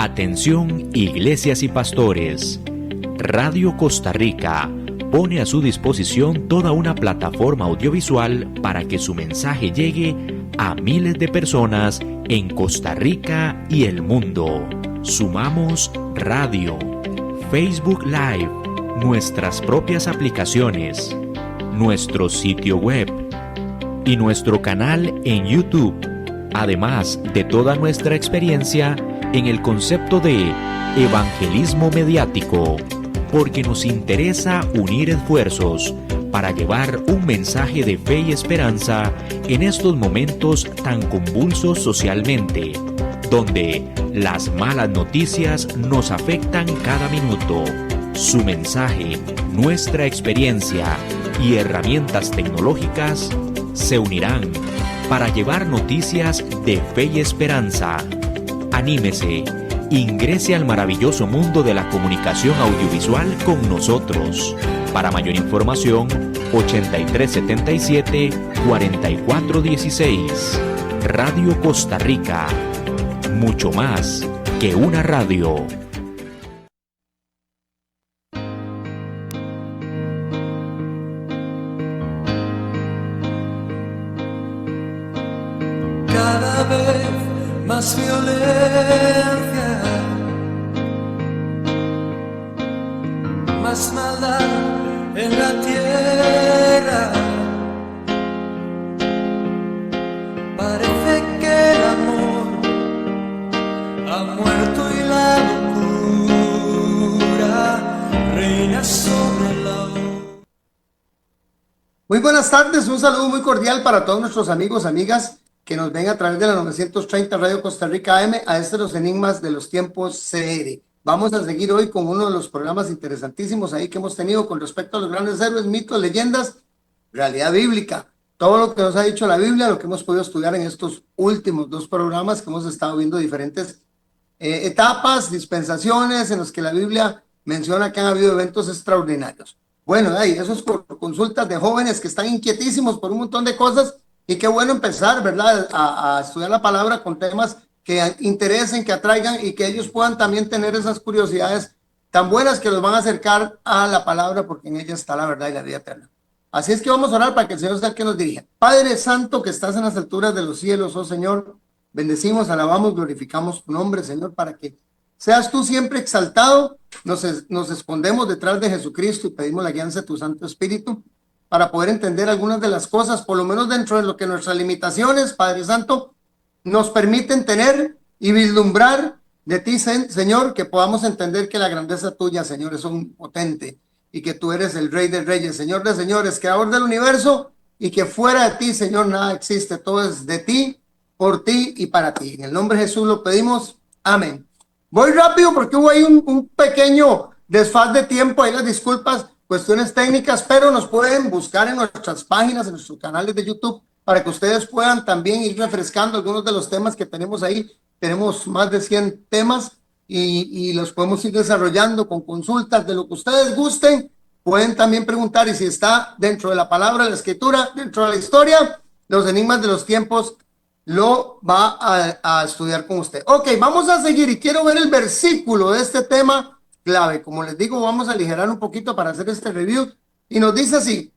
Atención, iglesias y pastores. Radio Costa Rica pone a su disposición toda una plataforma audiovisual para que su mensaje llegue a miles de personas en Costa Rica y el mundo. Sumamos radio, Facebook Live, nuestras propias aplicaciones, nuestro sitio web y nuestro canal en YouTube, además de toda nuestra experiencia en el concepto de evangelismo mediático, porque nos interesa unir esfuerzos para llevar un mensaje de fe y esperanza en estos momentos tan convulsos socialmente, donde las malas noticias nos afectan cada minuto. Su mensaje, nuestra experiencia y herramientas tecnológicas se unirán para llevar noticias de fe y esperanza. Anímese, ingrese al maravilloso mundo de la comunicación audiovisual con nosotros. Para mayor información, 8377-4416. Radio Costa Rica. Mucho más que una radio. Cada vez más violencia, más maldad en la tierra. Parece que el amor ha muerto y la locura reina sobre la... Muy buenas tardes, un saludo muy cordial para todos nuestros amigos, amigas que nos ven a través de la 930 Radio Costa Rica AM, a los enigmas de los tiempos CR. Vamos a seguir hoy con uno de los programas interesantísimos ahí que hemos tenido con respecto a los grandes héroes, mitos, leyendas, realidad bíblica. Todo lo que nos ha dicho la Biblia, lo que hemos podido estudiar en estos últimos dos programas que hemos estado viendo diferentes etapas, dispensaciones en los que la Biblia menciona que han habido eventos extraordinarios. Bueno, ahí esos consultas de jóvenes que están inquietísimos por un montón de cosas. Y qué bueno empezar, ¿verdad?, a estudiar la palabra con temas que interesen, que atraigan y que ellos puedan también tener esas curiosidades tan buenas que los van a acercar a la palabra, porque en ella está la verdad y la vida eterna. Así es que vamos a orar para que el Señor sea el que nos dirija. Padre Santo que estás en las alturas de los cielos, oh Señor, bendecimos, alabamos, glorificamos tu nombre, Señor, para que seas tú siempre exaltado. Nos escondemos detrás de Jesucristo y pedimos la guianza de tu Santo Espíritu para poder entender algunas de las cosas, por lo menos dentro de lo que nuestras limitaciones, Padre Santo, nos permiten tener y vislumbrar de ti, Señor, que podamos entender que la grandeza tuya, Señor, es omnipotente y que tú eres el Rey de Reyes, Señor de Señores, Creador del universo, y que fuera de ti, Señor, nada existe, todo es de ti, por ti y para ti. En el nombre de Jesús lo pedimos, amén. Voy rápido porque hubo ahí un pequeño desfaz de tiempo, ahí las disculpas, cuestiones técnicas, pero nos pueden buscar en nuestras páginas, en nuestros canales de YouTube, para que ustedes puedan también ir refrescando algunos de los temas que tenemos ahí. Tenemos más de 100 temas y los podemos ir desarrollando con consultas de lo que ustedes gusten. Pueden también preguntar, y si está dentro de la palabra, de la escritura, dentro de la historia, los enigmas de los tiempos, lo va a estudiar con usted. Ok, vamos a seguir y quiero ver el versículo de este tema clave. Como les digo, vamos a aligerar un poquito para hacer este review y nos dice así: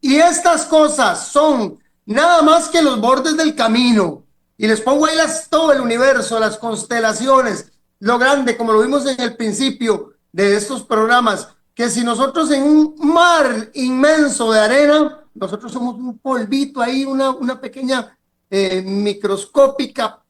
y estas cosas son nada más que los bordes del camino, y les pongo ahí todo el universo, las constelaciones, lo grande, como lo vimos en el principio de estos programas, que si nosotros en un mar inmenso de arena, nosotros somos un polvito ahí, una pequeña microscópica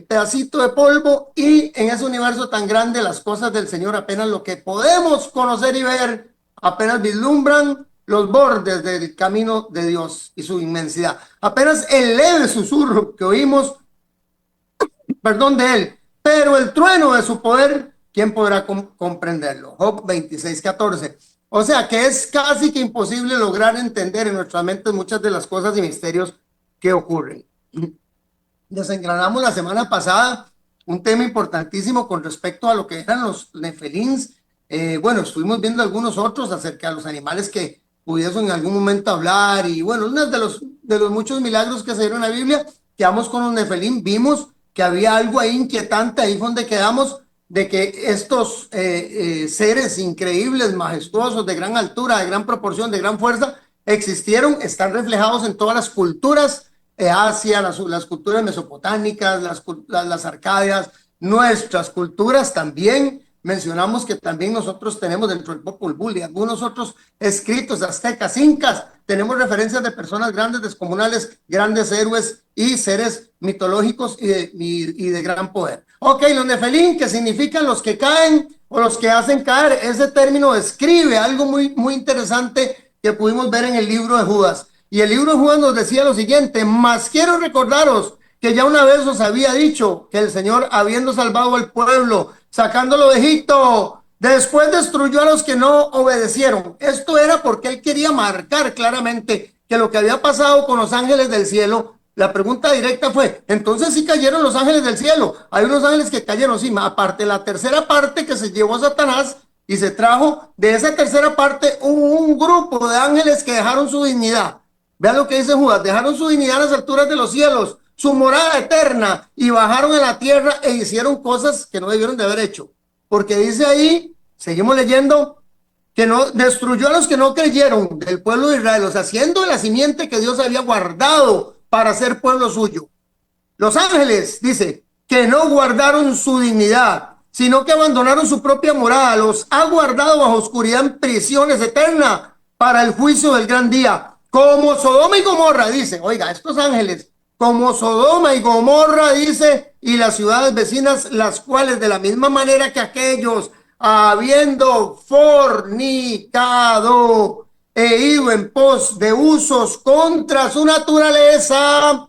pedacito de polvo, y en ese universo tan grande las cosas del Señor, apenas lo que podemos conocer y ver, apenas vislumbran los bordes del camino de Dios y su inmensidad, apenas el leve susurro que oímos, de él, pero el trueno de su poder, ¿quién podrá comprenderlo? Job 26:14. O sea que es casi que imposible lograr entender en nuestras mentes muchas de las cosas y misterios que ocurren. Desengranamos la semana pasada un tema importantísimo con respecto a lo que eran los nefelins. Bueno, estuvimos viendo algunos otros acerca de los animales que pudiesen en algún momento hablar, y bueno, uno de los muchos milagros que se dieron en la Biblia. Quedamos con los nefelín, vimos que había algo ahí inquietante, ahí fue donde quedamos, de que estos seres increíbles, majestuosos, de gran altura, de gran proporción, de gran fuerza, existieron, están reflejados en todas las culturas, Asia, las culturas mesopotámicas, las arcadias, nuestras culturas también. Mencionamos que también nosotros tenemos dentro del Popol Vuh y algunos otros escritos, aztecas, incas, tenemos referencias de personas grandes, descomunales, grandes héroes y seres mitológicos y de gran poder. Ok, los nefelín, que significan los que caen o los que hacen caer. Ese término describe algo muy interesante que pudimos ver en el libro de Judas. Y el libro de Judas nos decía lo siguiente: mas quiero recordaros que ya una vez os había dicho que el Señor, habiendo salvado al pueblo, sacándolo de Egipto, después destruyó a los que no obedecieron. Esto era porque él quería marcar claramente que lo que había pasado con los ángeles del cielo. La pregunta directa fue, entonces sí cayeron los ángeles del cielo. Hay unos ángeles que cayeron, sí, aparte la tercera parte que se llevó Satanás y se trajo, de esa tercera parte hubo un grupo de ángeles que dejaron su dignidad. Vean lo que dice Judas: dejaron su dignidad a las alturas de los cielos, su morada eterna, y bajaron a la tierra e hicieron cosas que no debieron de haber hecho. Porque dice ahí, seguimos leyendo, que no destruyó a los que no creyeron del pueblo de Israel, o sea, siendo la simiente que Dios había guardado para ser pueblo suyo. Los ángeles, dice, que no guardaron su dignidad, sino que abandonaron su propia morada, los ha guardado bajo oscuridad en prisiones eternas para el juicio del gran día, como Sodoma y Gomorra, dice. Oiga, estos ángeles, como Sodoma y Gomorra, dice, y las ciudades vecinas, las cuales de la misma manera que aquellos, habiendo fornicado e ido en pos de usos contra su naturaleza.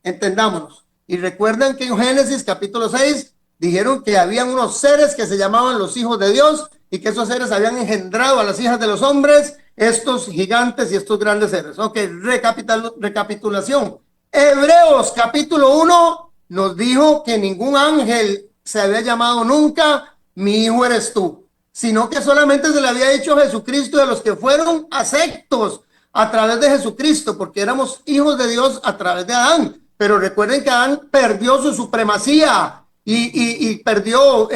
Entendámonos. Y recuerdan que en Génesis capítulo 6 dijeron que habían unos seres que se llamaban los hijos de Dios y que esos seres habían engendrado a las hijas de los hombres, estos gigantes y estos grandes seres. Ok, recapitulación. Hebreos capítulo 1 nos dijo que ningún ángel se había llamado nunca mi hijo eres tú, sino que solamente se le había dicho a Jesucristo, de los que fueron aceptos a través de Jesucristo, porque éramos hijos de Dios a través de Adán. Pero recuerden que Adán perdió su supremacía y perdió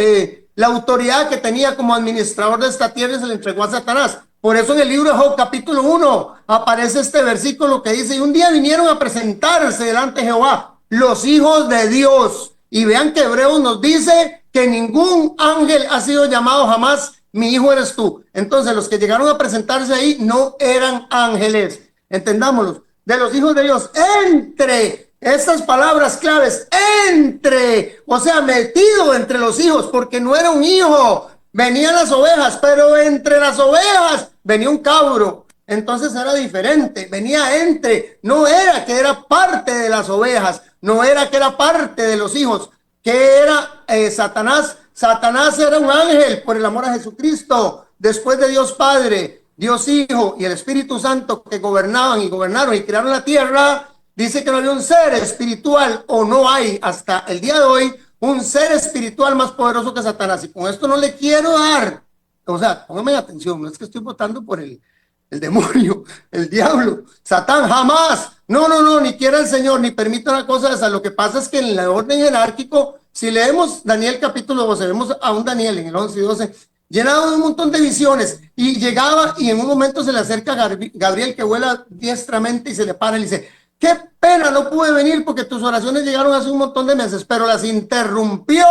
la autoridad que tenía como administrador de esta tierra y se le entregó a Satanás. Por eso en el libro de Job capítulo 1 aparece este versículo que dice: y un día vinieron a presentarse delante de Jehová los hijos de Dios. Y vean que Hebreos nos dice que ningún ángel ha sido llamado jamás mi hijo eres tú. Entonces los que llegaron a presentarse ahí no eran ángeles. Entendámoslo. De los hijos de Dios, entre estas palabras claves, entre, o sea, metido entre los hijos, porque no era un hijo. Venían las ovejas, pero entre las ovejas venía un cabro. Entonces era diferente, venía entre, no era que era parte de las ovejas, no era que era parte de los hijos. ¿Qué era Satanás? Satanás era un ángel por el amor a Jesucristo, después de Dios Padre, Dios Hijo y el Espíritu Santo, que gobernaban y gobernaron y crearon la tierra. Dice que no había un ser espiritual, o no hay hasta el día de hoy un ser espiritual más poderoso que Satanás. Y con esto no le quiero dar, o sea, pónganme atención, no es que estoy votando por el demonio, el diablo, Satán, jamás. No, ni quiera el Señor, ni permita una cosa de esa. Lo que pasa es que en el orden jerárquico, si leemos Daniel capítulo 12, vemos a un Daniel en el 11 y 12, llenado de un montón de visiones, y llegaba y en un momento se le acerca Gabriel, que vuela diestramente, y se le para y le dice: qué pena, no pude venir porque tus oraciones llegaron hace un montón de meses, pero las interrumpió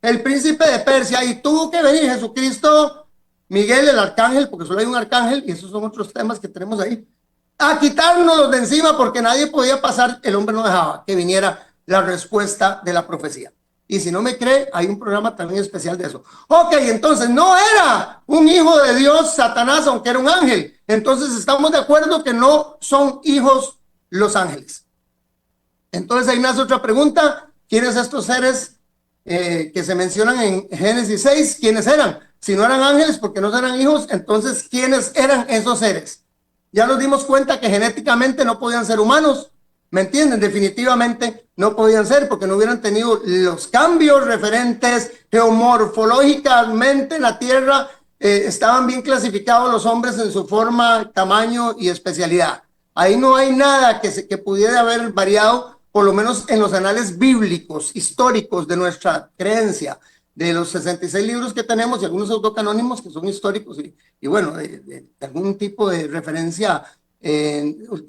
el príncipe de Persia y tuvo que venir Jesucristo, Miguel el arcángel, porque solo hay un arcángel, y esos son otros temas que tenemos ahí, a quitárnoslos de encima porque nadie podía pasar. El hombre no dejaba que viniera la respuesta de la profecía. Y si no me cree, hay un programa también especial de eso. Ok, entonces no era un hijo de Dios Satanás, aunque era un ángel. Entonces estamos de acuerdo que no son hijos los ángeles. Entonces ahí nace otra pregunta: ¿quiénes estos seres que se mencionan en Génesis 6? ¿Quiénes eran? Si no eran ángeles, porque no eran hijos, entonces ¿quiénes eran esos seres? Ya nos dimos cuenta que genéticamente no podían ser humanos, ¿me entienden? Definitivamente no podían ser, porque no hubieran tenido los cambios referentes geomorfológicamente en la tierra. Estaban bien clasificados los hombres en su forma, tamaño y especialidad. Ahí no hay nada que pudiera haber variado, por lo menos en los anales bíblicos, históricos de nuestra creencia, de los 66 libros que tenemos y algunos autocanónimos que son históricos y bueno, de algún tipo de referencia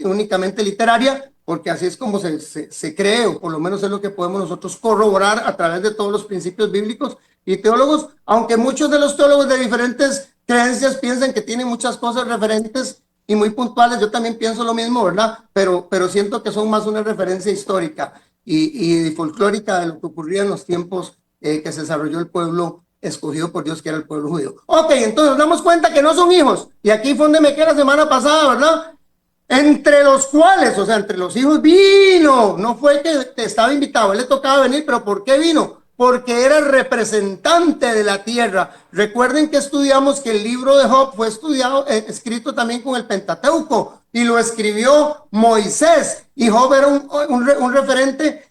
únicamente literaria, porque así es como se cree, o por lo menos es lo que podemos nosotros corroborar a través de todos los principios bíblicos y teólogos, aunque muchos de los teólogos de diferentes creencias piensan que tienen muchas cosas referentes y muy puntuales. Yo también pienso lo mismo, ¿verdad? Pero siento que son más una referencia histórica y folclórica de lo que ocurría en los tiempos que se desarrolló el pueblo escogido por Dios, que era el pueblo judío. Ok, entonces nos damos cuenta que no son hijos. Y aquí fue donde me quedé la semana pasada, ¿verdad? Entre los cuales, o sea, entre los hijos vino. No fue que estaba invitado, él le tocaba venir, pero ¿por qué vino? Porque era el representante de la tierra. Recuerden que estudiamos que el libro de Job fue escrito también con el Pentateuco y lo escribió Moisés, y Job era un referente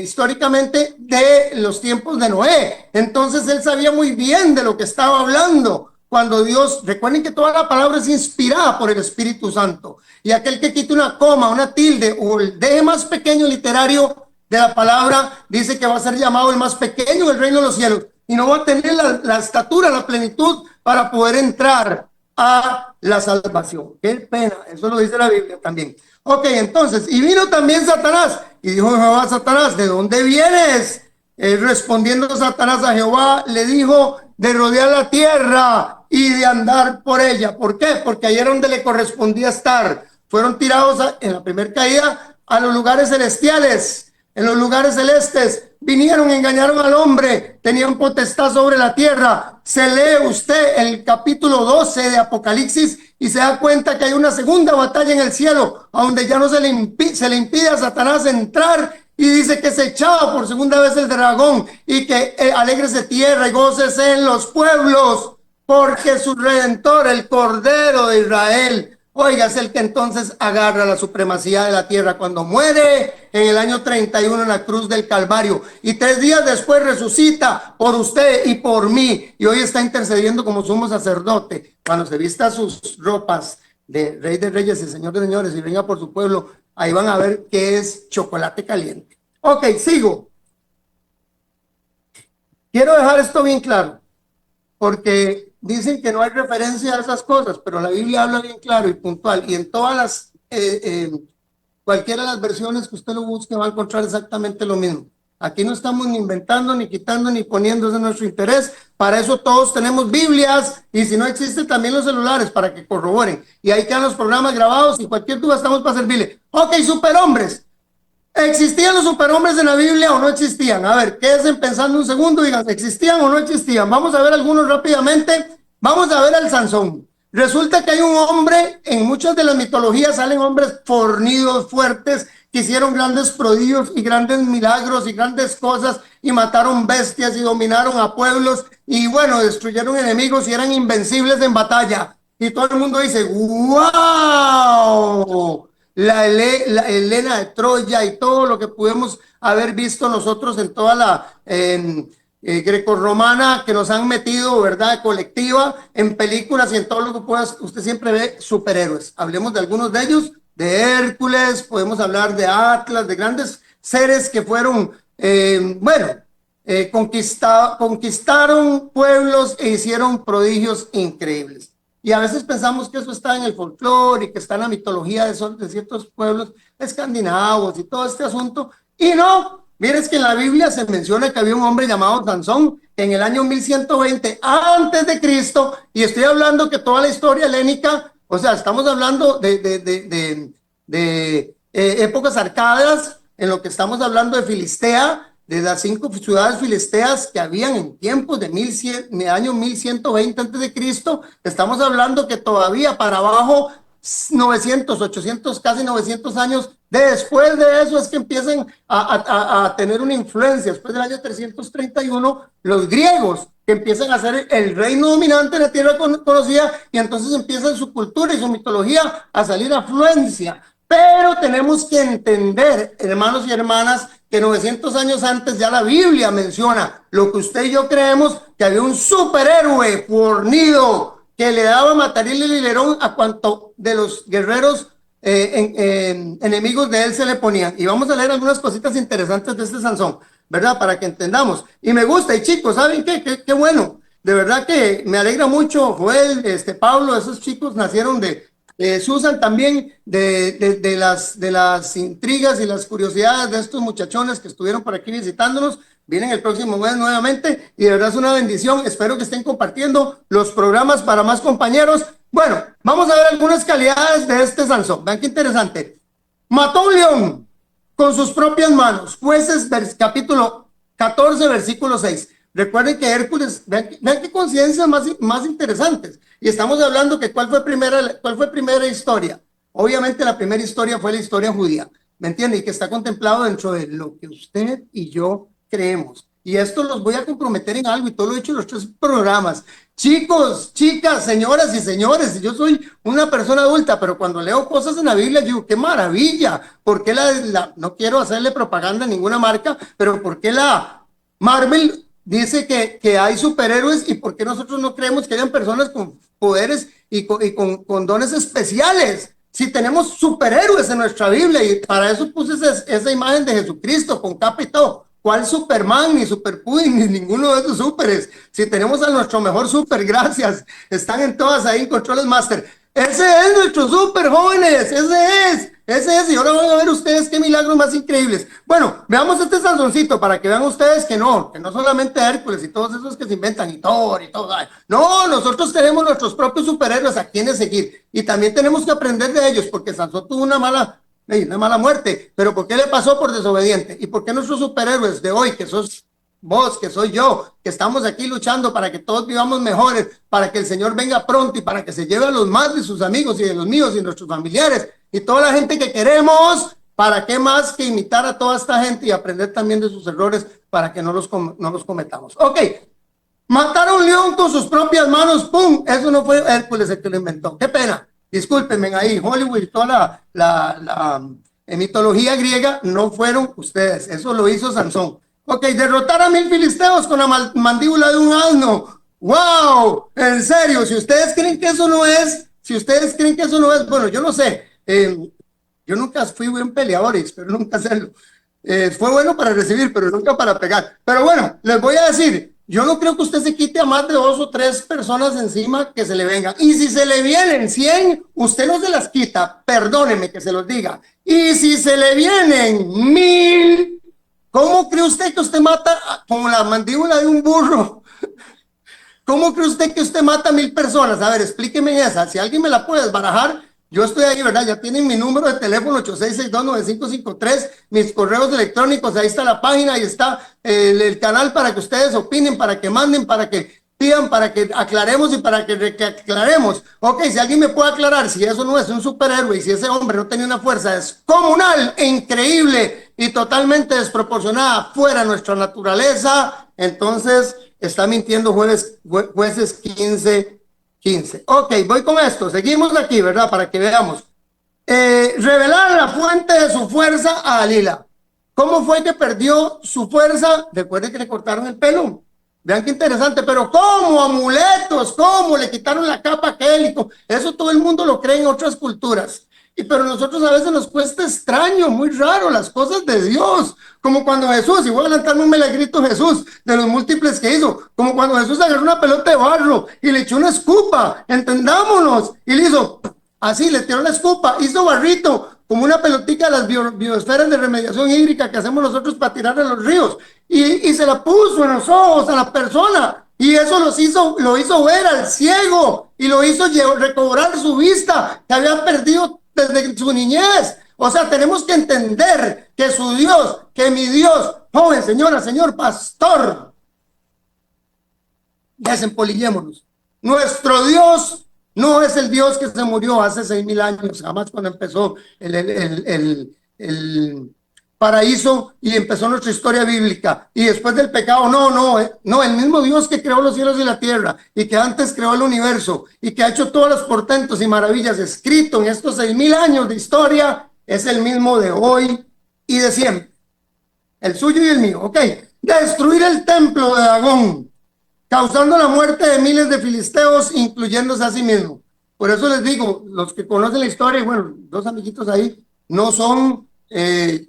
históricamente de los tiempos de Noé. Entonces él sabía muy bien de lo que estaba hablando. Cuando Dios, recuerden que toda la palabra es inspirada por el Espíritu Santo, y aquel que quite una coma, una tilde o el deje más pequeño literario de la palabra, dice que va a ser llamado el más pequeño del reino de los cielos y no va a tener la estatura, la plenitud para poder entrar a la salvación. Qué pena, eso lo dice la Biblia también. Ok, entonces, y vino también Satanás, y dijo Jehová a Satanás, ¿de dónde vienes? Respondiendo Satanás a Jehová, le dijo, de rodear la tierra y de andar por ella. ¿Por qué? Porque ahí era donde le correspondía estar. Fueron tirados en la primera caída a los lugares celestiales. En los lugares celestes vinieron, engañaron al hombre, tenían potestad sobre la tierra. Se lee usted el capítulo 12 de Apocalipsis y se da cuenta que hay una segunda batalla en el cielo, a donde ya no se le impide a Satanás entrar, y dice que se echaba por segunda vez el dragón y que alégrese tierra y gócese en los pueblos, porque su redentor, el Cordero de Israel, oiga, es el que entonces agarra la supremacía de la tierra cuando muere en el año 31 en la cruz del Calvario, y 3 días después resucita por usted y por mí, y hoy está intercediendo como sumo sacerdote. Cuando se vista sus ropas de Rey de Reyes y Señor de Señores y venga por su pueblo, ahí van a ver qué es chocolate caliente. Ok, sigo. Quiero dejar esto bien claro, porque dicen que no hay referencia a esas cosas, pero la Biblia habla bien claro y puntual, y en todas las, cualquiera de las versiones que usted lo busque va a encontrar exactamente lo mismo. Aquí no estamos ni inventando, ni quitando, ni poniendo, ese es nuestro interés. Para eso todos tenemos Biblias, y si no existe también los celulares para que corroboren. Y ahí quedan los programas grabados, y cualquier duda estamos para servirle. Ok, superhombres. ¿Existían los superhombres en la Biblia o no existían? A ver, quédense pensando un segundo, digan, ¿existían o no existían? Vamos a ver algunos rápidamente. Vamos a ver al Sansón. Resulta que hay un hombre, en muchas de las mitologías salen hombres fornidos, fuertes, que hicieron grandes prodigios y grandes milagros y grandes cosas, y mataron bestias y dominaron a pueblos, y bueno, destruyeron enemigos y eran invencibles en batalla. Y todo el mundo dice, ¡wow! La Helena de Troya y todo lo que pudimos haber visto nosotros en toda la grecorromana que nos han metido, ¿verdad?, colectiva, en películas y en todo lo que puedas. Usted siempre ve superhéroes. Hablemos de algunos de ellos, de Hércules, podemos hablar de Atlas, de grandes seres que fueron, conquistaron pueblos e hicieron prodigios increíbles. Y a veces pensamos que eso está en el folclore y que está en la mitología de ciertos pueblos escandinavos y todo este asunto. Y no, mires que en la Biblia se menciona que había un hombre llamado Sansón en el año 1120 antes de Cristo, y estoy hablando que toda la historia helénica, o sea, estamos hablando de épocas arcadas, en lo que estamos hablando de Filistea, de las 5 ciudades filisteas que habían en tiempos de año 1120 antes de Cristo. Estamos hablando que todavía para abajo 900, 800, casi 900 años después de eso es que empiezan a tener una influencia. Después del año 331, los griegos, que empiezan a ser el reino dominante de la tierra conocida, y entonces empiezan su cultura y su mitología a salir a afluencia. Pero tenemos que entender, hermanos y hermanas, que 900 años antes ya la Biblia menciona lo que usted y yo creemos, que había un superhéroe fornido que le daba mataril y lilerón a cuanto de los guerreros enemigos de él se le ponían. Y vamos a leer algunas cositas interesantes de este Sansón, ¿verdad? Para que entendamos. Y me gusta, y chicos, ¿saben qué? Qué bueno. De verdad que me alegra mucho, Joel, Pablo, esos chicos nacieron Susan también de las intrigas y las curiosidades de estos muchachones que estuvieron por aquí visitándonos. Vienen el próximo mes nuevamente y de verdad es una bendición. Espero que estén compartiendo los programas para más compañeros. Bueno, vamos a ver algunas calidades de este Sansón. Vean qué interesante. Mató a un león con sus propias manos. Jueces capítulo 14, versículo 6. Recuerden que Hércules, vean qué coincidencias más interesantes. Y estamos hablando que ¿cuál fue primera historia? Obviamente la primera historia fue la historia judía, ¿me entiende? Y que está contemplado dentro de lo que usted y yo creemos. Y esto los voy a comprometer en algo, y todo lo he hecho en los 3 programas. Chicos, chicas, señoras y señores, yo soy una persona adulta, pero cuando leo cosas en la Biblia, digo, qué maravilla. ¿Por qué no quiero hacerle propaganda a ninguna marca, pero por qué la Marvel dice que hay superhéroes, y por qué nosotros no creemos que hayan personas con poderes y con dones especiales? Si tenemos superhéroes en nuestra Biblia, y para eso puse esa imagen de Jesucristo con capa y todo. ¿Cuál Superman, ni Superpudding, ni ninguno de esos superes? Si tenemos a nuestro mejor super, gracias. Están en todas ahí en Controles Master. Ese es nuestro super, jóvenes. Ese es. Y ahora van a ver ustedes qué milagros más increíbles. Bueno, veamos este Sansoncito para que vean ustedes que no solamente Hércules y todos esos que se inventan y Thor y todo. No, nosotros tenemos nuestros propios superhéroes a quienes seguir. Y también tenemos que aprender de ellos, porque Sansón tuvo una mala muerte, pero ¿por qué le pasó? Por desobediente. ¿Y por qué nuestros superhéroes de hoy, que sos vos, que soy yo, que estamos aquí luchando para que todos vivamos mejores, para que el Señor venga pronto y para que se lleve a los más de sus amigos y de los míos y nuestros familiares y toda la gente que queremos? ¿Para qué más que imitar a toda esta gente y aprender también de sus errores para que no los cometamos? Ok, matar a un león con sus propias manos, ¡pum! Eso no fue Hércules el que lo inventó. Qué pena. Discúlpenme ahí, Hollywood y toda la mitología griega no fueron ustedes, eso lo hizo Sansón. Ok, derrotar a 1000 filisteos con la mandíbula de un asno. ¡Wow! En serio, si ustedes creen que eso no es, bueno, yo no sé. Yo nunca fui buen peleador y espero nunca hacerlo. Fue bueno para recibir, pero nunca para pegar. Pero bueno, les voy a decir, yo no creo que usted se quite a más de 2 o 3 personas encima que se le vengan. Y si se le vienen 100, usted no se las quita. Perdóneme que se los diga. Y si se le vienen 1000, ¿cómo cree usted que usted mata con la mandíbula de un burro? ¿Cómo cree usted que usted mata a 1000 personas? A ver, explíqueme esa. Si alguien me la puede desbarajar, yo estoy ahí, ¿verdad? Ya tienen mi número de teléfono 86629553, mis correos electrónicos, ahí está la página, ahí está el canal para que ustedes opinen, para que manden, para que pidan, para que aclaremos y para que aclaremos. Ok, si alguien me puede aclarar si eso no es un superhéroe y si ese hombre no tenía una fuerza descomunal e increíble y totalmente desproporcionada fuera de nuestra naturaleza, entonces está mintiendo Jueces 15. Ok, voy con esto. Seguimos aquí, ¿verdad? Para que veamos. Revelar la fuente de su fuerza a Dalila. ¿Cómo fue que perdió su fuerza? Recuerden que le cortaron el pelo. Vean qué interesante. Pero ¿cómo? Amuletos. ¿Cómo? Le quitaron la capa a aquel. Eso todo el mundo lo cree en otras culturas. Pero nosotros a veces nos cuesta extraño, muy raro, las cosas de Dios. Como cuando Jesús, y voy a levantarme un milagrito Jesús, de los múltiples que hizo, como cuando Jesús agarró una pelota de barro y le echó una escupa, entendámonos, y le hizo, así, le tiró la escupa, hizo barrito, como una pelotica de las biosferas de remediación hídrica que hacemos nosotros para tirar a los ríos, y se la puso en los ojos a la persona, y eso lo hizo ver al ciego, y lo hizo recobrar su vista, que había perdido desde su niñez. O sea, tenemos que entender que su Dios, que mi Dios, joven, señora, señor pastor, desempolillémonos. Nuestro Dios no es el Dios que se murió hace 6000 años, jamás cuando empezó el paraíso y empezó nuestra historia bíblica. Y después del pecado, no, el mismo Dios que creó los cielos y la tierra y que antes creó el universo y que ha hecho todos los portentos y maravillas escritos en estos 6000 años de historia, es el mismo de hoy y de siempre. El suyo y el mío. Ok. Destruir el templo de Dagón, causando la muerte de miles de filisteos, incluyéndose a sí mismo. Por eso les digo, los que conocen la historia, y bueno, dos amiguitos ahí, no son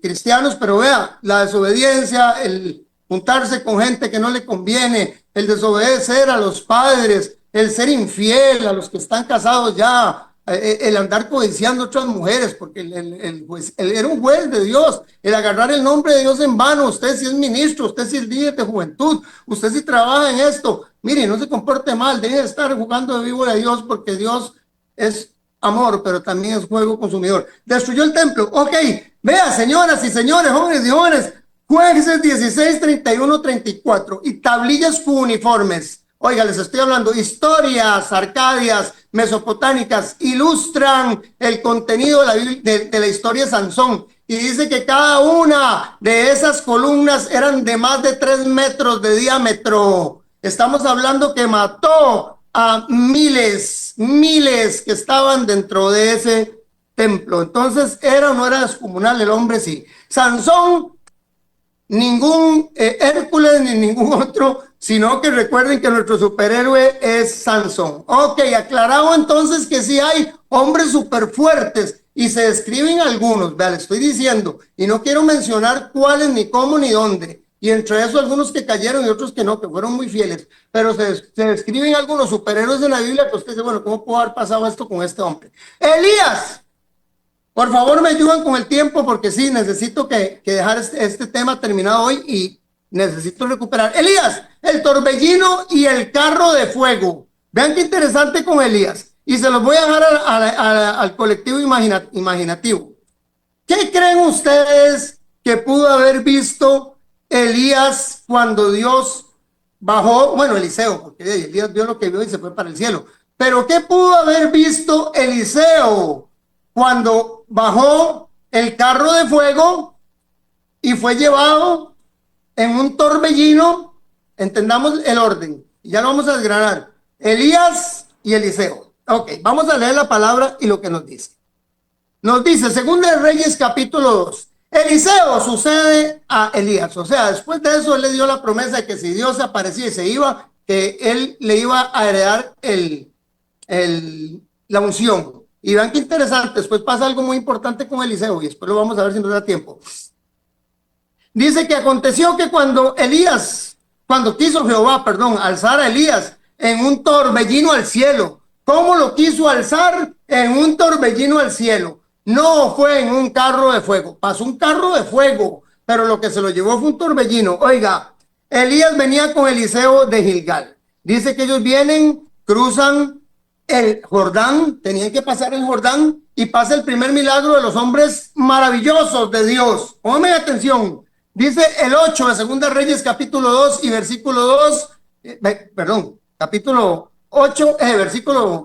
cristianos, pero vea, la desobediencia, el juntarse con gente que no le conviene, el desobedecer a los padres, el ser infiel a los que están casados ya, el andar codiciando otras mujeres, porque él era un juez de Dios, el agarrar el nombre de Dios en vano. Usted si es ministro, usted si es líder de juventud, usted si trabaja en esto, mire, no se comporte mal, deje de estar jugando de vivo de Dios, porque Dios es amor, pero también es fuego consumidor. Destruyó el templo. Ok, vea, señoras y señores, jóvenes y jóvenes, Jueces 16, 31, 34 y tablillas cuneiformes. Oiga, les estoy hablando, historias arcadias, mesopotámicas, ilustran el contenido de la historia de Sansón. Y dice que cada una de esas columnas eran de más de 3 metros de diámetro. Estamos hablando que mató a miles que estaban dentro de ese templo. Entonces, ¿era o no era descomunal? El hombre sí. Sansón, ningún Hércules ni ningún otro, sino que recuerden que nuestro superhéroe es Sansón. Ok, aclarado entonces que sí hay hombres súper fuertes y se describen algunos, vea, le estoy diciendo, y no quiero mencionar cuáles, ni cómo, ni dónde, y entre eso algunos que cayeron y otros que no, que fueron muy fieles, pero se describen algunos superhéroes en la Biblia que usted dice, bueno, ¿cómo pudo haber pasado esto con este hombre? Elías. Por favor, me ayudan con el tiempo porque sí, necesito que dejar este tema terminado hoy y necesito recuperar. Elías, el torbellino y el carro de fuego. Vean qué interesante con Elías. Y se los voy a dejar al colectivo imaginativo. ¿Qué creen ustedes que pudo haber visto Elías cuando Dios bajó? Bueno, Eliseo, porque Elías vio lo que vio y se fue para el cielo. Pero ¿qué pudo haber visto Eliseo cuando bajó el carro de fuego y fue llevado en un torbellino? Entendamos el orden, y ya lo vamos a desgranar. Elías y Eliseo. Ok, vamos a leer la palabra y lo que nos dice. Nos dice, Segunda de Reyes, capítulo 2. Eliseo sucede a Elías. O sea, después de eso, él le dio la promesa de que si Dios aparecía y se iba, que él le iba a heredar la unción. Y vean qué interesante, después pasa algo muy importante con Eliseo, y después lo vamos a ver si nos da tiempo. Dice que aconteció que cuando quiso Jehová, alzar a Elías en un torbellino al cielo. ¿Cómo lo quiso alzar? En un torbellino al cielo. No fue en un carro de fuego. Pasó un carro de fuego, pero lo que se lo llevó fue un torbellino. Oiga, Elías venía con Eliseo de Gilgal. Dice que ellos vienen, cruzan el Jordán, tenían que pasar el Jordán y pasa el primer milagro de los hombres maravillosos de Dios. Pónganme atención. Dice el 8 de Segunda Reyes, capítulo 2 y versículo 2, capítulo 8,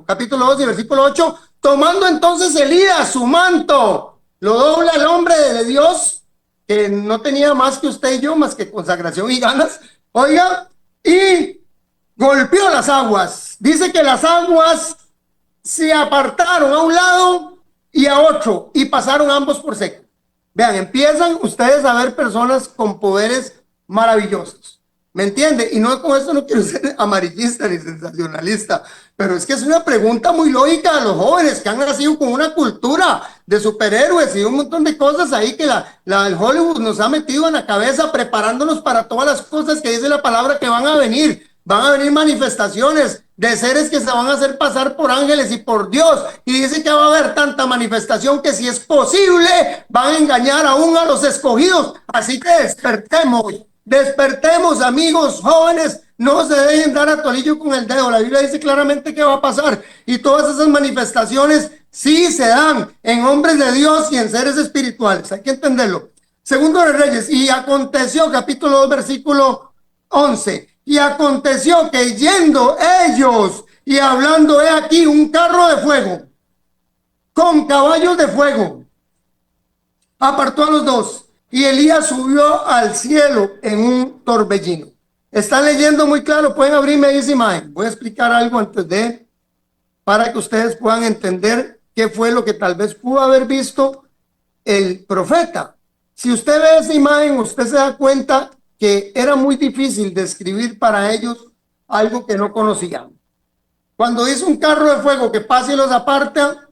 capítulo 2 y versículo 8, tomando entonces Elías su manto, lo dobla el hombre de Dios, que no tenía más que usted y yo, más que consagración y ganas, oiga, y golpeó las aguas. Dice que las aguas se apartaron a un lado y a otro y pasaron ambos por seco. Vean, empiezan ustedes a ver personas con poderes maravillosos. ¿Me entiende? Y no, con esto no quiero ser amarillista ni sensacionalista, pero es que es una pregunta muy lógica a los jóvenes que han nacido con una cultura de superhéroes y un montón de cosas ahí que el Hollywood nos ha metido en la cabeza preparándonos para todas las cosas que dice la palabra que van a venir. Van a venir manifestaciones de seres que se van a hacer pasar por ángeles y por Dios. Y dice que va a haber tanta manifestación que si es posible van a engañar aún a los escogidos. Así que despertemos amigos jóvenes, no se dejen dar a tolillo con el dedo. La Biblia dice claramente que va a pasar. Y todas esas manifestaciones sí se dan en hombres de Dios y en seres espirituales. Hay que entenderlo. Segundo de Reyes, y aconteció, capítulo 2, versículo 11. Y aconteció que yendo ellos y hablando, he aquí un carro de fuego con caballos de fuego, apartó a los dos y Elías subió al cielo en un torbellino. Están leyendo muy claro, pueden abrirme esa imagen. Voy a explicar algo para que ustedes puedan entender qué fue lo que tal vez pudo haber visto el profeta. Si usted ve esa imagen, usted se da cuenta que era muy difícil describir para ellos algo que no conocían. Cuando dice un carro de fuego que pase y los aparta,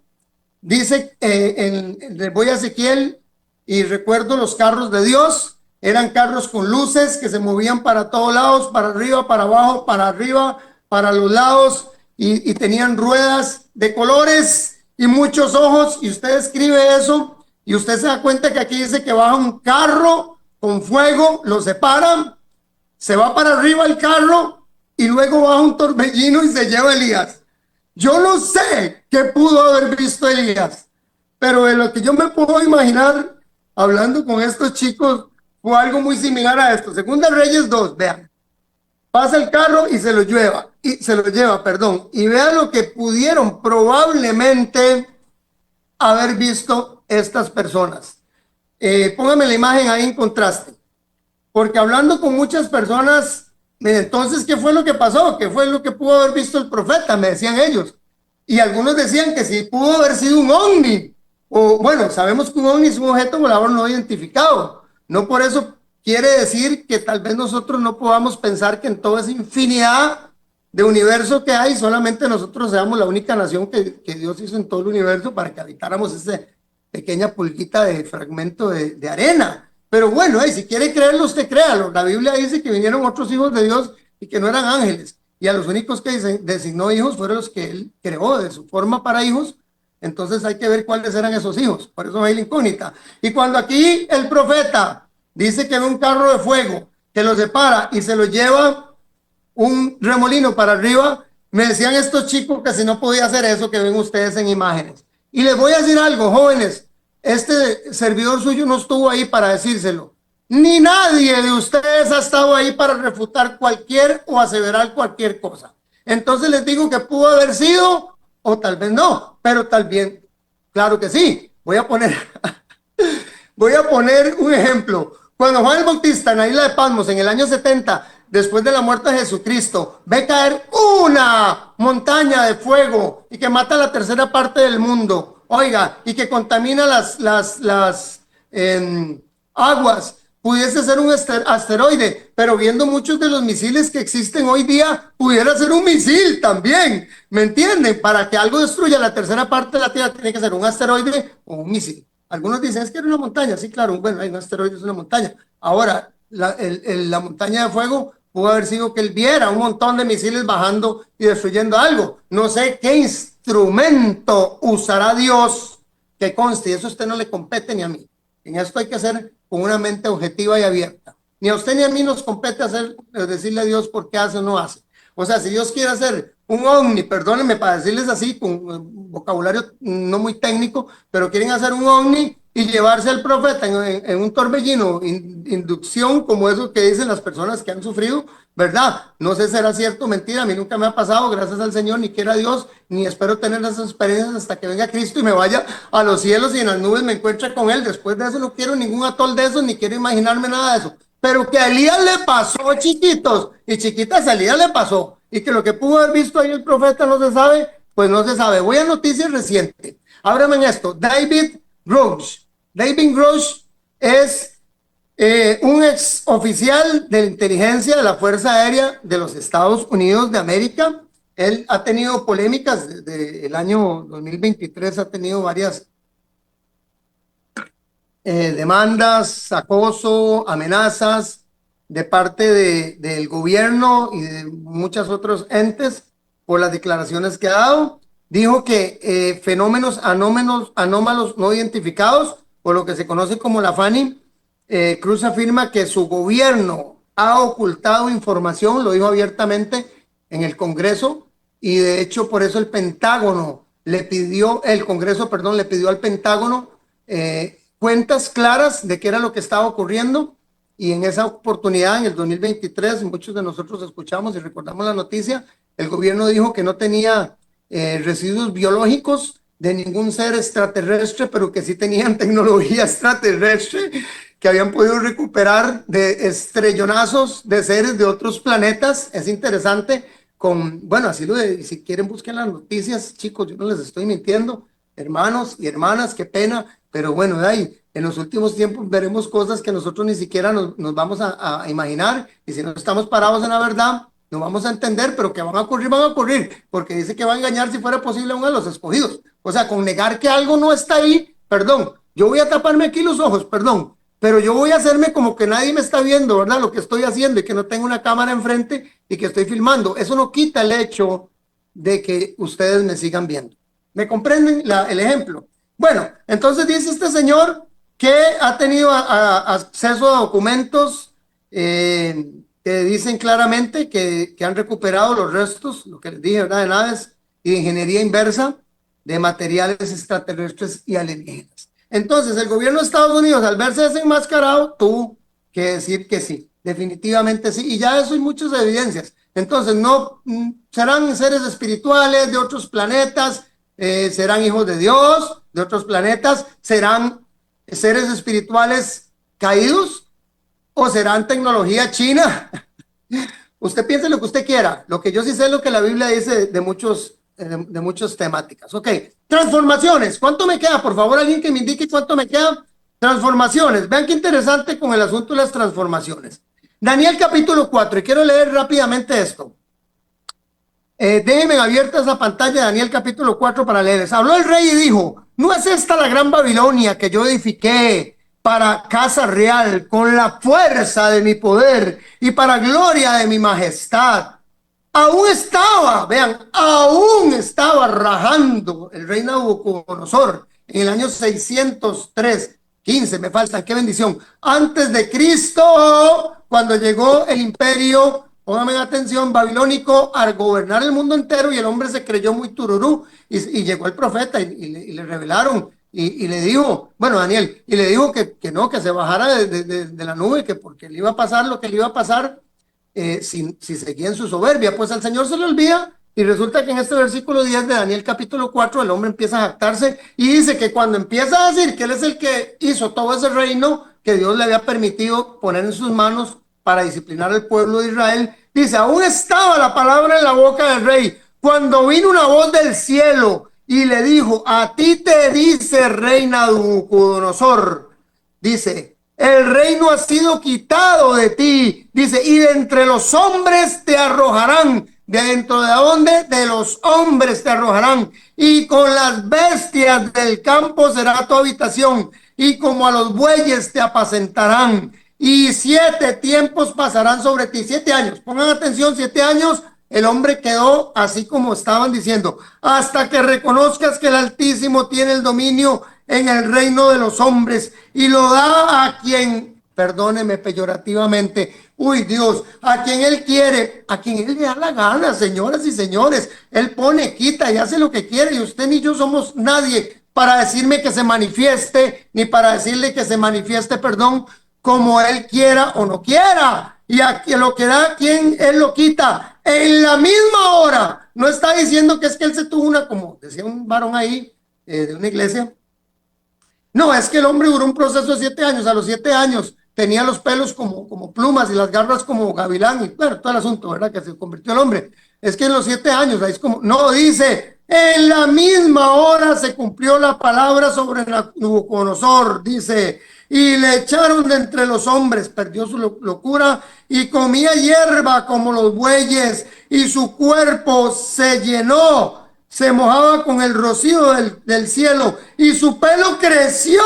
dice, voy a Ezequiel y recuerdo los carros de Dios, eran carros con luces que se movían para todos lados, para arriba, para abajo, para arriba, para los lados, y tenían ruedas de colores y muchos ojos, y usted escribe eso, y usted se da cuenta que aquí dice que baja un carro con fuego, lo separan, se va para arriba el carro, y luego baja un torbellino y se lleva a Elías. Yo no sé qué pudo haber visto Elías, pero de lo que yo me puedo imaginar hablando con estos chicos fue algo muy similar a esto. Segunda Reyes 2, vean. Pasa el carro y se lo lleva, y vean lo que pudieron probablemente haber visto estas personas. Póngame la imagen ahí en contraste, porque hablando con muchas personas, entonces, ¿qué fue lo que pasó? ¿Qué fue lo que pudo haber visto el profeta? Me decían ellos. Y algunos decían que sí pudo haber sido un ovni. O bueno, sabemos que un ovni es un objeto volador no identificado. No por eso quiere decir que tal vez nosotros no podamos pensar que en toda esa infinidad de universo que hay, solamente nosotros seamos la única nación que Dios hizo en todo el universo para que habitáramos esa pequeña pulguita de fragmento de arena. Pero bueno, si quiere creerlo, usted créalo. La Biblia dice que vinieron otros hijos de Dios y que no eran ángeles. Y a los únicos que designó hijos fueron los que él creó de su forma para hijos. Entonces hay que ver cuáles eran esos hijos. Por eso hay la incógnita. Y cuando aquí el profeta dice que ve un carro de fuego que lo separa y se lo lleva un remolino para arriba, me decían estos chicos que si no podía hacer eso que ven ustedes en imágenes. Y les voy a decir algo, jóvenes. Este servidor suyo no estuvo ahí para decírselo, ni nadie de ustedes ha estado ahí para refutar cualquier o aseverar cualquier cosa. Entonces les digo que pudo haber sido o tal vez no, pero tal vez, claro que sí. Voy a poner un ejemplo. Cuando Juan el Bautista en la isla de Patmos en el año 70, después de la muerte de Jesucristo, ve caer una montaña de fuego y que mata a la tercera parte del mundo, oiga, y que contamina las aguas, pudiese ser un asteroide, pero viendo muchos de los misiles que existen hoy día, pudiera ser un misil también, ¿me entienden? Para que algo destruya la tercera parte de la Tierra tiene que ser un asteroide o un misil. Algunos dicen, es que era una montaña, sí, claro, bueno, hay un asteroide, es una montaña. Ahora, la montaña de fuego pudo haber sido que él viera un montón de misiles bajando y destruyendo algo. No sé qué instrumento usará Dios que conste, y eso a usted no le compete ni a mí. En esto hay que hacer con una mente objetiva y abierta. Ni a usted ni a mí nos compete decirle a Dios por qué hace o no hace. O sea, si Dios quiere hacer un ovni, perdónenme para decirles así, con vocabulario no muy técnico, pero quieren hacer un ovni y llevarse al profeta en un torbellino, inducción, como eso que dicen las personas que han sufrido, ¿verdad? No sé si será cierto o mentira, a mí nunca me ha pasado, gracias al Señor, ni quiera Dios, ni espero tener esas experiencias hasta que venga Cristo y me vaya a los cielos y en las nubes me encuentre con Él. Después de eso no quiero ningún atol de eso, ni quiero imaginarme nada de eso. Pero que a Elías le pasó, chiquitos, y chiquitas, a Elías le pasó, y que lo que pudo haber visto ahí el profeta no se sabe, pues no se sabe. Voy a noticias recientes. Ábrame en esto. David Grush. David Grush es un ex oficial de inteligencia de la Fuerza Aérea de los Estados Unidos de América. Él ha tenido polémicas desde el año 2023, ha tenido varias demandas, acoso, amenazas de parte del gobierno y de muchos otros entes por las declaraciones que ha dado. Dijo que fenómenos anómalos no identificados, por lo que se conoce como la FANI, Cruz afirma que su gobierno ha ocultado información, lo dijo abiertamente en el Congreso, y de hecho por eso el Congreso le pidió al Pentágono cuentas claras de qué era lo que estaba ocurriendo, y en esa oportunidad, en el 2023, muchos de nosotros escuchamos y recordamos la noticia, el gobierno dijo que no tenía residuos biológicos de ningún ser extraterrestre, pero que sí tenían tecnología extraterrestre que habían podido recuperar de estrellonazos de seres de otros planetas. Es interesante, bueno, así si quieren busquen las noticias, chicos, yo no les estoy mintiendo, hermanos y hermanas, qué pena, pero bueno, de ahí, en los últimos tiempos veremos cosas que nosotros ni siquiera nos vamos a imaginar, y si no estamos parados en la verdad, no vamos a entender, pero que van a ocurrir, porque dice que va a engañar si fuera posible a uno de los escogidos. O sea, con negar que algo no está ahí, perdón, yo voy a taparme aquí los ojos, perdón, pero yo voy a hacerme como que nadie me está viendo, ¿verdad? Lo que estoy haciendo y que no tengo una cámara enfrente y que estoy filmando. Eso no quita el hecho de que ustedes me sigan viendo. ¿Me comprenden el ejemplo? Bueno, entonces dice este señor que ha tenido acceso a documentos que dicen claramente que han recuperado los restos, lo que les dije, ¿verdad? De naves y de ingeniería inversa de materiales extraterrestres y alienígenas. Entonces, el gobierno de Estados Unidos, al verse desenmascarado, tuvo que decir que sí, definitivamente sí, y ya eso hay muchas evidencias. Entonces, no serán seres espirituales de otros planetas, serán hijos de Dios de otros planetas, serán seres espirituales caídos o serán tecnología china. Usted piense lo que usted quiera. Lo que yo sí sé es lo que la Biblia dice de muchas temáticas. Ok, transformaciones. ¿Cuánto me queda? Por favor, alguien que me indique cuánto me queda. Transformaciones. Vean qué interesante con el asunto de las transformaciones. Daniel capítulo 4, y quiero leer rápidamente esto. Déjenme abierta esa pantalla de Daniel capítulo 4 para leerles. Habló el rey y dijo: ¿no es esta la gran Babilonia que yo edifiqué para casa real con la fuerza de mi poder y para gloria de mi majestad? Aún estaba rajando el rey Nabucodonosor en el año 603, 15, me faltan, qué bendición, antes de Cristo, cuando llegó el imperio, pónganme atención, babilónico a gobernar el mundo entero, y el hombre se creyó muy tururú, y llegó el profeta y le revelaron, y le dijo, bueno, Daniel, y le dijo que no, que se bajara de la nube, que porque le iba a pasar lo que le iba a pasar, si seguía en su soberbia. Pues al Señor se le olvida, y resulta que en este versículo 10 de Daniel capítulo 4 el hombre empieza a jactarse y dice que cuando empieza a decir que él es el que hizo todo ese reino que Dios le había permitido poner en sus manos para disciplinar al pueblo de Israel, dice: aún estaba la palabra en la boca del rey cuando vino una voz del cielo y le dijo: a ti te dice, rey Nabucodonosor, dice, el reino ha sido quitado de ti, dice, y de entre los hombres te arrojarán. ¿De dentro de dónde? De los hombres te arrojarán, y con las bestias del campo será tu habitación, y como a los bueyes te apacentarán, y 7 tiempos pasarán sobre ti. 7 años, pongan atención, 7 años. El hombre quedó así como estaban diciendo, hasta que reconozcas que el Altísimo tiene el dominio en el reino de los hombres y lo da a quien, perdóneme peyorativamente, uy Dios, a quien él quiere, a quien él le da la gana, señoras y señores. Él pone, quita y hace lo que quiere, y usted ni yo somos nadie para decirme que se manifieste, ni para decirle que se manifieste, perdón, como él quiera o no quiera. Y a quien lo que da, quien él lo quita en la misma hora. No está diciendo que es que él se tuvo una, como decía un varón ahí de una iglesia. No, es que el hombre duró un proceso de 7 años. A los 7 años tenía los pelos como plumas y las garras como gavilán, y bueno, todo el asunto, ¿verdad? Que se convirtió el hombre. Es que en los 7 años, ahí es como, no, dice, en la misma hora se cumplió la palabra sobre Nabucodonosor, dice, y le echaron de entre los hombres, perdió su locura y comía hierba como los bueyes, y su cuerpo se llenó, se mojaba con el rocío del cielo, y su pelo creció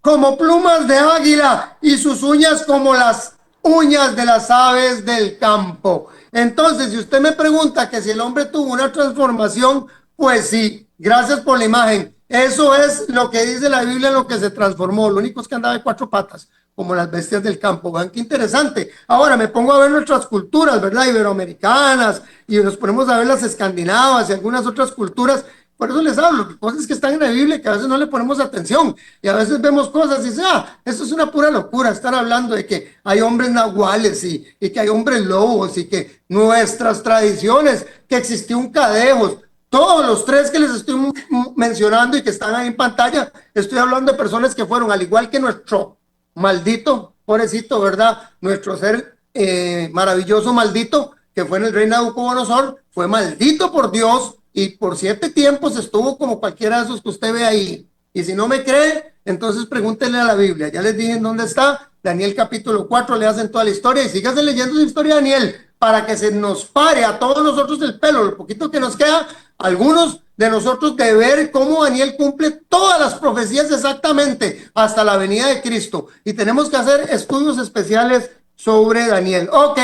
como plumas de águila, y sus uñas como las uñas de las aves del campo. Entonces, si usted me pregunta que si el hombre tuvo una transformación, pues sí, gracias por la imagen. Eso es lo que dice la Biblia, lo que se transformó. Lo único es que andaba de 4 patas, como las bestias del campo. Vean qué interesante. Ahora me pongo a ver nuestras culturas, ¿verdad? Iberoamericanas, y nos ponemos a ver las escandinavas y algunas otras culturas. Por eso les hablo, cosas que están en la Biblia que a veces no le ponemos atención, y a veces vemos cosas y dicen, esto es una pura locura, estar hablando de que hay hombres nahuales y que hay hombres lobos, y que nuestras tradiciones, que existió un cadejos. Todos los 3 que les estoy mencionando y que están ahí en pantalla, estoy hablando de personas que fueron, al igual que nuestro maldito, pobrecito, ¿verdad? Nuestro ser maravilloso maldito, que fue en el rey Nabucodonosor, fue maldito por Dios, y por 7 tiempos estuvo como cualquiera de esos que usted ve ahí. Y si no me cree, entonces pregúntenle a la Biblia. Ya les dije en dónde está. Daniel capítulo 4, le hacen toda la historia, y síganse leyendo la historia de Daniel. para que se nos pare a todos nosotros el pelo, lo poquito que nos queda, algunos de nosotros, de ver cómo Daniel cumple todas las profecías exactamente hasta la venida de Cristo. Y tenemos que hacer estudios especiales sobre Daniel. Ok,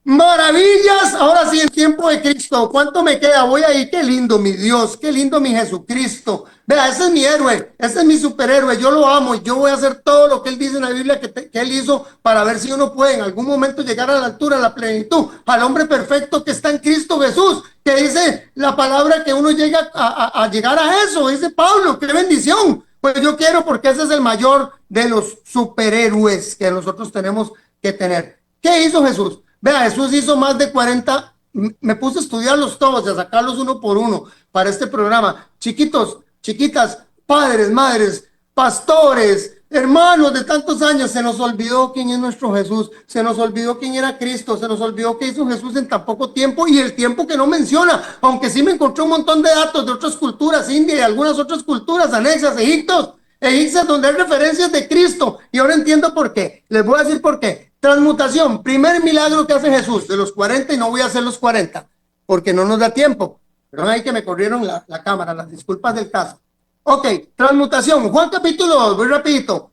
maravillas. Ahora sí, en tiempo de Cristo, ¿cuánto me queda? Voy ahí. Qué lindo mi Dios, qué lindo mi Jesucristo. Vea, ese es mi héroe, ese es mi superhéroe. Yo lo amo y yo voy a hacer todo lo que él dice en la Biblia que él hizo, para ver si uno puede en algún momento llegar a la altura, a la plenitud, al hombre perfecto que está en Cristo Jesús, que dice la palabra que uno llega a llegar a eso. Dice Pablo, qué bendición. Pues yo quiero, porque ese es el mayor de los superhéroes que nosotros tenemos que tener. ¿Qué hizo Jesús? Vea, Jesús hizo más de 40, me puse a estudiarlos todos, a sacarlos uno por uno para este programa. Chiquitos, chiquitas, padres, madres, pastores, hermanos de tantos años, se nos olvidó quién es nuestro Jesús, se nos olvidó quién era Cristo, se nos olvidó qué hizo Jesús en tan poco tiempo, y el tiempo que no menciona, aunque sí me encontré un montón de datos de otras culturas, India y algunas otras culturas anexas, egipcias, donde hay referencias de Cristo. Y ahora entiendo por qué. Les voy a decir por qué. Transmutación, primer milagro que hace Jesús de los 40, y no voy a hacer los 40 porque no nos da tiempo. Perdón, ahí que me corrieron la cámara, las disculpas del caso. Ok, transmutación, Juan capítulo 2, voy rapidito.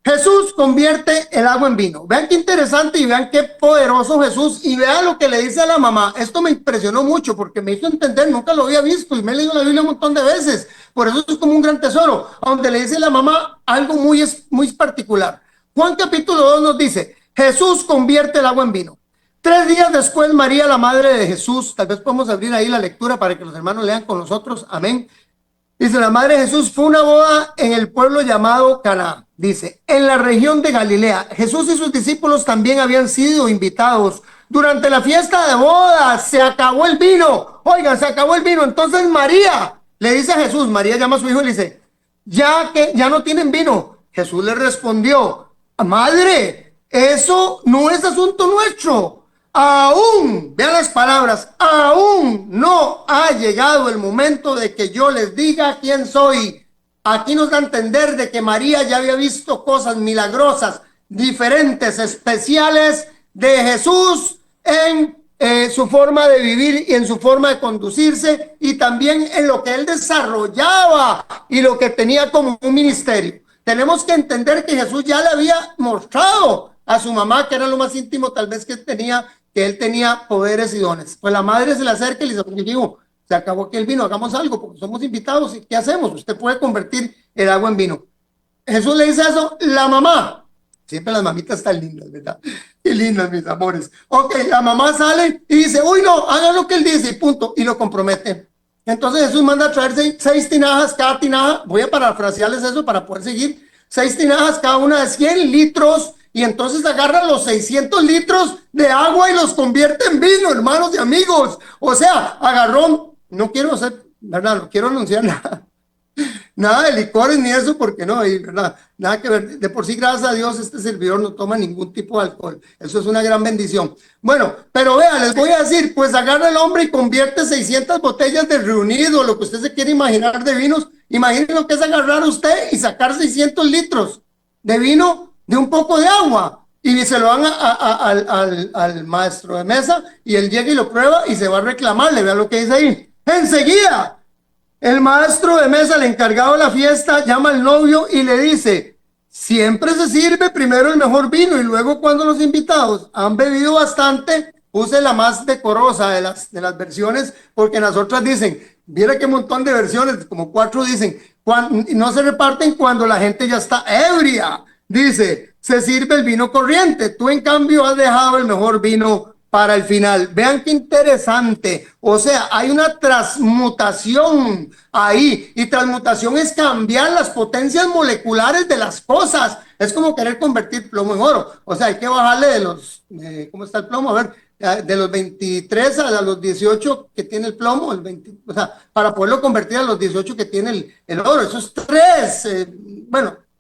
Jesús convierte el agua en vino. Vean qué interesante y vean qué poderoso Jesús, y vean lo que le dice a la mamá. Esto me impresionó mucho porque me hizo entender, nunca lo había visto y me he leído la Biblia un montón de veces. Por eso es como un gran tesoro, donde le dice a la mamá algo muy particular. Juan capítulo 2 nos dice, Jesús convierte el agua en vino. 3 días después, María, la madre de Jesús, tal vez podemos abrir ahí la lectura para que los hermanos lean con nosotros, amén. Dice, la madre de Jesús, fue una boda en el pueblo llamado Caná. Dice, en la región de Galilea. Jesús y sus discípulos también habían sido invitados. Durante la fiesta de boda se acabó el vino. Oigan, se acabó el vino. Entonces María le dice a Jesús, María llama a su hijo y le dice, ya no tienen vino. Jesús le respondió, madre, eso no es asunto nuestro. Aún, vean las palabras, aún no ha llegado el momento de que yo les diga quién soy. Aquí nos da a entender de que María ya había visto cosas milagrosas, diferentes, especiales de Jesús en su forma de vivir y en su forma de conducirse, y también en lo que él desarrollaba y lo que tenía como un ministerio. Tenemos que entender que Jesús ya le había mostrado a su mamá, que era lo más íntimo tal vez que él tenía poderes y dones. Pues la madre se le acerca y le dice, digo, se acabó aquí el vino, hagamos algo porque somos invitados, ¿y qué hacemos? Usted puede convertir el agua en vino. Jesús le dice eso, la mamá, siempre las mamitas están lindas, ¿verdad? Qué lindas, mis amores. Ok, la mamá sale y dice, uy, no, haga lo que él dice y punto, y lo compromete. Entonces Jesús manda a traerse 6 tinajas, cada tinaja, voy a parafrasearles eso para poder seguir, 6 tinajas, cada una de 100 litros, y entonces agarra los 600 litros de agua y los convierte en vino, hermanos y amigos. O sea, agarró, no quiero hacer, ¿verdad? No quiero anunciar nada de licores ni eso, porque no, y, ¿verdad? Nada que ver. De por sí, gracias a Dios, este servidor no toma ningún tipo de alcohol. Eso es una gran bendición. Bueno, pero vean, les voy a decir, pues agarra el hombre y convierte 600 botellas de reunido, lo que usted se quiere imaginar de vinos. Imaginen lo que es agarrar usted y sacar 600 litros de vino de un poco de agua, y se lo dan al maestro de mesa, y él llega y lo prueba y se va a reclamarle. Vean lo que dice ahí. Enseguida, el maestro de mesa, el encargado de la fiesta, llama al novio y le dice, siempre se sirve primero el mejor vino, y luego, cuando los invitados han bebido bastante, puse la más decorosa de las versiones, porque en las otras dicen, mira qué montón de versiones, como 4 dicen, no se reparten cuando la gente ya está ebria. Dice, se sirve el vino corriente. Tú, en cambio, has dejado el mejor vino para el final. Vean qué interesante. O sea, hay una transmutación ahí. Y transmutación es cambiar las potencias moleculares de las cosas. Es como querer convertir plomo en oro. O sea, hay que bajarle de los... ¿cómo está el plomo? A ver, de los 23 a los 18 que tiene el plomo, o sea, para poderlo convertir a los 18 que tiene el oro. Eso es 3.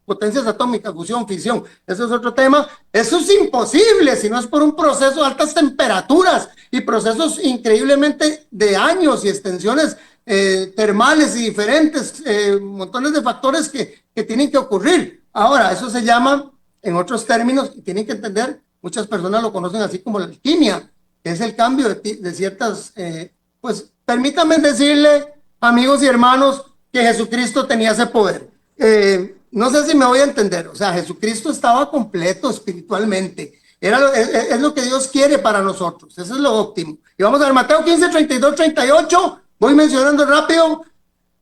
Potencias atómicas, fusión, fisión, eso es otro tema. Eso es imposible si no es por un proceso de altas temperaturas y procesos increíblemente de años y extensiones termales y diferentes, montones de factores que tienen que ocurrir. Ahora, eso se llama, en otros términos, y tienen que entender, muchas personas lo conocen así como la alquimia. que es el cambio de ciertas, pues permítanme decirle, amigos y hermanos, que Jesucristo tenía ese poder. No sé si me voy a entender, o sea, Jesucristo estaba completo espiritualmente. Es lo que Dios quiere para nosotros, eso es lo óptimo. Y vamos a ver Mateo 15, 32, 38, voy mencionando rápido.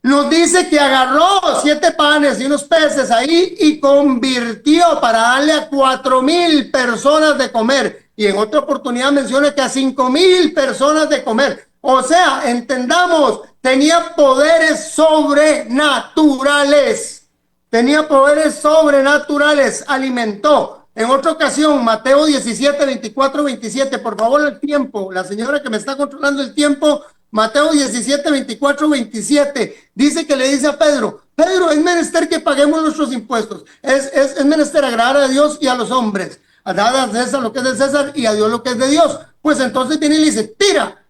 Nos dice que agarró 7 panes y unos peces ahí y convirtió para darle a 4,000 personas de comer. Y en otra oportunidad menciona que a 5,000 personas de comer. O sea, entendamos, tenía poderes sobrenaturales. Tenía poderes sobrenaturales, alimentó. En otra ocasión, Mateo 17, 24, 27, por favor el tiempo, la señora que me está controlando el tiempo, Mateo 17, 24, 27, dice que le dice a Pedro, Pedro, es menester que paguemos nuestros impuestos, es menester agradar a Dios y a los hombres, a dar a César lo que es de César y a Dios lo que es de Dios. Pues entonces viene y le dice, tira,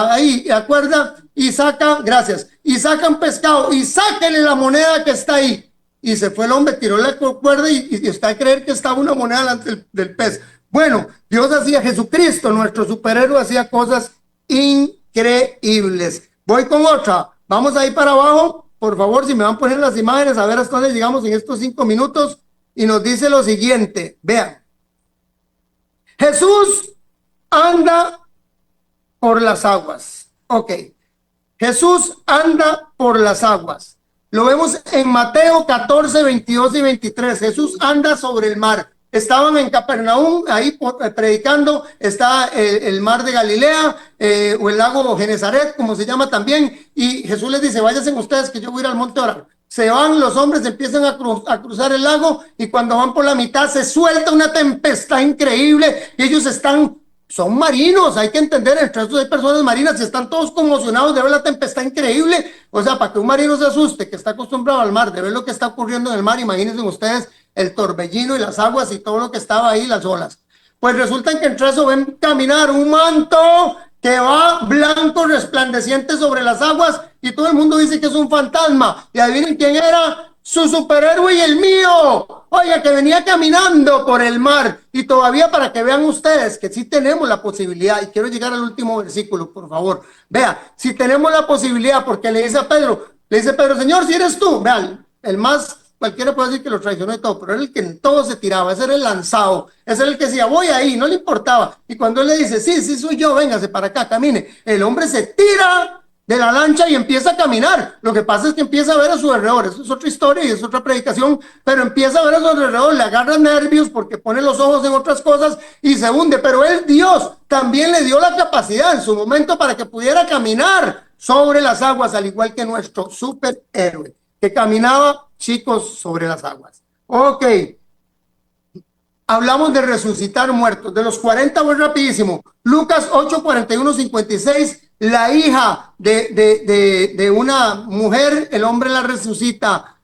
ahí, acuerda, y saca, gracias, y saca un pescado y sáquele la moneda que está ahí. Y se fue el hombre, tiró la cuerda y está a creer que estaba una moneda delante del pez. Bueno, Dios hacía, Jesucristo, nuestro superhéroe, hacía cosas increíbles. Voy con otra. Vamos ahí para abajo. Por favor, si me van a poner las imágenes, a ver hasta dónde llegamos en estos 5 minutos. Y nos dice lo siguiente. Vean. Jesús anda por las aguas. Ok. Jesús anda por las aguas. Lo vemos en Mateo 14, 22 y 23. Jesús anda sobre el mar. Estaban en Capernaum, ahí predicando. Está el mar de Galilea, o el lago Genezaret, como se llama también. Y Jesús les dice, váyanse ustedes que yo voy a ir al monte a orar. Se van, los hombres empiezan a cruzar el lago y cuando van por la mitad se suelta una tempestad increíble y ellos son marinos, hay que entender, entre estos hay personas marinas y están todos conmocionados de ver la tempestad increíble. O sea, para que un marino se asuste, que está acostumbrado al mar, de ver lo que está ocurriendo en el mar, imagínense ustedes el torbellino y las aguas y todo lo que estaba ahí, las olas. Pues resulta que entre eso ven caminar un manto que va blanco, resplandeciente sobre las aguas y todo el mundo dice que es un fantasma. Y adivinen quién era, su superhéroe y el mío. Oiga, que venía caminando por el mar. Y todavía para que vean ustedes que sí tenemos la posibilidad, y quiero llegar al último versículo, por favor. Vea, si tenemos la posibilidad, porque le dice Pedro, Señor, si eres tú, vean, el más, cualquiera puede decir que lo traicionó y todo, pero era el que en todo se tiraba, ese era el lanzado, ese era el que decía, voy ahí, no le importaba. Y cuando él le dice, sí, soy yo, véngase para acá, camine, el hombre se tira de la lancha y empieza a caminar. Lo que pasa es que empieza a ver a su alrededor, eso es otra historia y es otra predicación, pero empieza a ver a su alrededor, le agarra nervios porque pone los ojos en otras cosas y se hunde, pero él, Dios, también le dio la capacidad en su momento para que pudiera caminar sobre las aguas, al igual que nuestro superhéroe, que caminaba, chicos, sobre las aguas. Ok, hablamos de resucitar muertos, de los 40 voy rapidísimo, Lucas 8, 41, 56, la hija de una mujer, el hombre la resucita,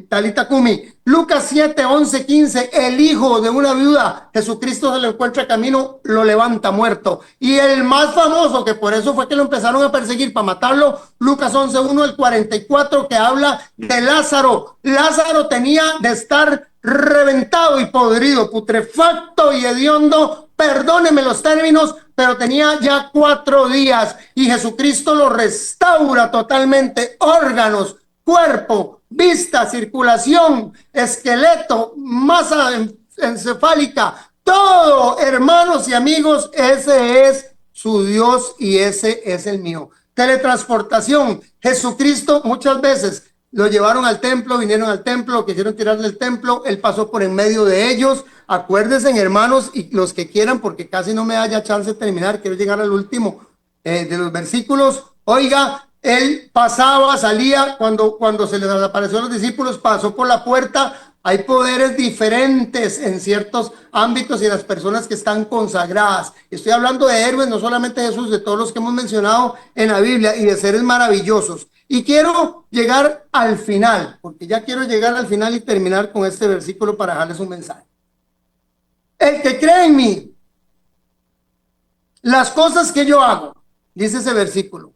Talita Kumi. Lucas 7, 11, 15, el hijo de una viuda, Jesucristo se lo encuentra camino, lo levanta muerto. Y el más famoso, que por eso fue que lo empezaron a perseguir para matarlo, Lucas 11, 1, el 44, que habla de Lázaro. Lázaro tenía de estar reventado y podrido, putrefacto y hediondo, perdónenme los términos, pero tenía ya 4 días y Jesucristo lo restaura totalmente, órganos, cuerpo, vista, circulación, esqueleto, masa encefálica, todo, hermanos y amigos, ese es su Dios y ese es el mío. Teletransportación, Jesucristo muchas veces lo llevaron al templo, vinieron al templo, quisieron tirar del templo, él pasó por en medio de ellos. Acuérdense, hermanos, y los que quieran, porque casi no me da ya chance de terminar, quiero llegar al último de los versículos. Oiga, él pasaba, salía, cuando se les apareció a los discípulos, pasó por la puerta. Hay poderes diferentes en ciertos ámbitos y las personas que están consagradas. Estoy hablando de héroes, no solamente de Jesús, de todos los que hemos mencionado en la Biblia y de seres maravillosos. Y quiero llegar al final, porque ya quiero llegar al final y terminar con este versículo para dejarles un mensaje. El que cree en mí, las cosas que yo hago, dice ese versículo.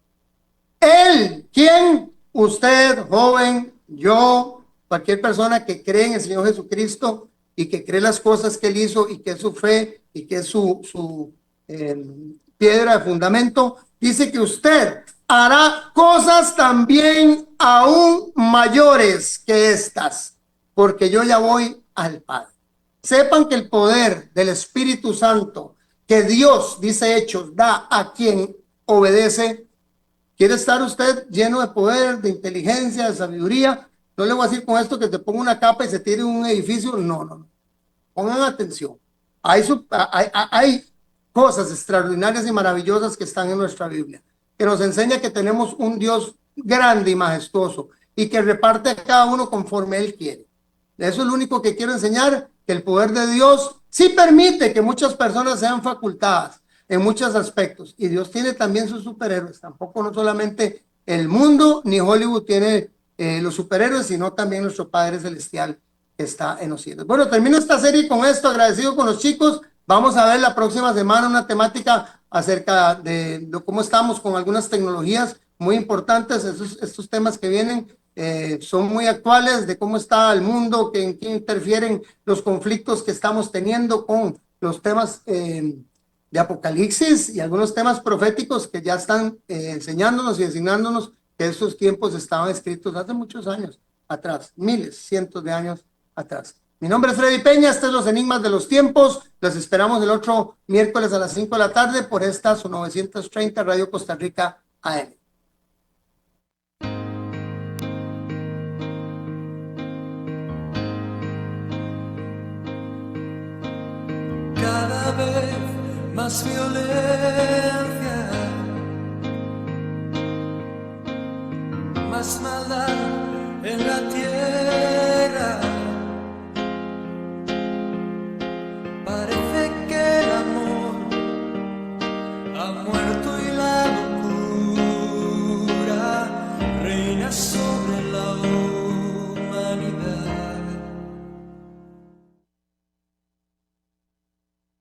Él, ¿quién? Usted, joven, yo, cualquier persona que cree en el Señor Jesucristo y que cree las cosas que Él hizo y que es su fe y que es su piedra de fundamento, dice que usted hará cosas también aún mayores que estas, porque yo ya voy al Padre. Sepan que el poder del Espíritu Santo que Dios, dice Hechos, da a quien obedece. ¿Quiere estar usted lleno de poder, de inteligencia, de sabiduría? No le voy a decir con esto que te ponga una capa y se tire un edificio. No, no, no. Pongan atención. Hay cosas extraordinarias y maravillosas que están en nuestra Biblia, que nos enseña que tenemos un Dios grande y majestuoso y que reparte a cada uno conforme Él quiere. Eso es lo único que quiero enseñar, que el poder de Dios sí permite que muchas personas sean facultadas en muchos aspectos. Y Dios tiene también sus superhéroes. Tampoco no solamente el mundo ni Hollywood tiene los superhéroes, sino también nuestro Padre Celestial que está en los cielos. Bueno, termino esta serie con esto, agradecido con los chicos. Vamos a ver la próxima semana una temática acerca de cómo estamos con algunas tecnologías muy importantes. Estos temas que vienen son muy actuales, de cómo está el mundo, que en qué interfieren los conflictos que estamos teniendo con los temas de Apocalipsis y algunos temas proféticos que ya están enseñándonos y enseñándonos que esos tiempos estaban escritos hace muchos años atrás, miles, cientos de años atrás. Mi nombre es Freddy Peña, este es Los Enigmas de los Tiempos. Los esperamos el otro miércoles a las 5 de la tarde por esta su 930 Radio Costa Rica AM. Cada vez más violencia, más maldad en la tierra.